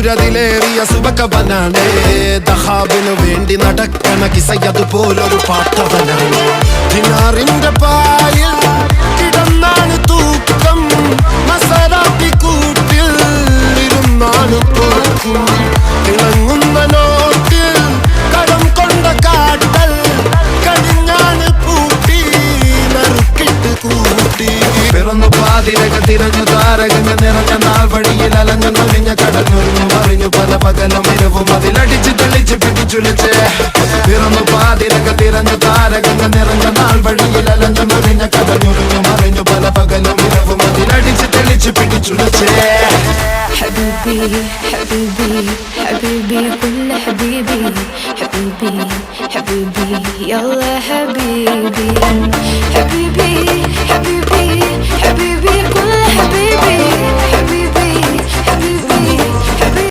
സൂര്യതിലേറിയ സുബകവനാണ് ദഹാബിനു വേണ്ടി നടക്കണ കിസയതുപോലൊരു പാട്ടവനാണ് ദിനാറിന്റെ പായിൽ കിടന്നാണ് തൂക്കം മസറാത്തി കൂട്ടിൽ ഇരുന്നാണ് തോക്കും തിളങ്ങുന്ന നോട്ടിൽ കടം കൊണ്ട കാട്ടൽ കടിഞ്ഞാണ് പൂട്ടി നറുക്കിട്ട് കൂട്ടി പിറന്നു പാതിരക തിരഞ്ഞു താരകങ്ങൾ നിറഞ്ഞ നാൾ വഴിയിൽ അലഞ്ഞു നൊലിഞ്ഞ കടഞ്ഞൊരിഞ്ഞു മറിഞ്ഞു പല പകലും ഇരവും അതിലടിച്ച് തെളിച്ച് പിടിച്ചുലിച്ച് പിറന്നു പാതിരക തിരഞ്ഞു താരകങ്ങൾ നിറഞ്ഞ നാൾ വഴിയിൽ അലഞ്ഞു നൊലിഞ്ഞ കടഞ്ഞൊരിഞ്ഞു മറിഞ്ഞു പല പകലും ഇരവും അതിലടിച്ച് തെളിച്ച് പിടിച്ചുലിച്ച് حبيبي حبيبي حبيبي كل حبيبي حبيبي حبيبي يلا حبيبي حبيبي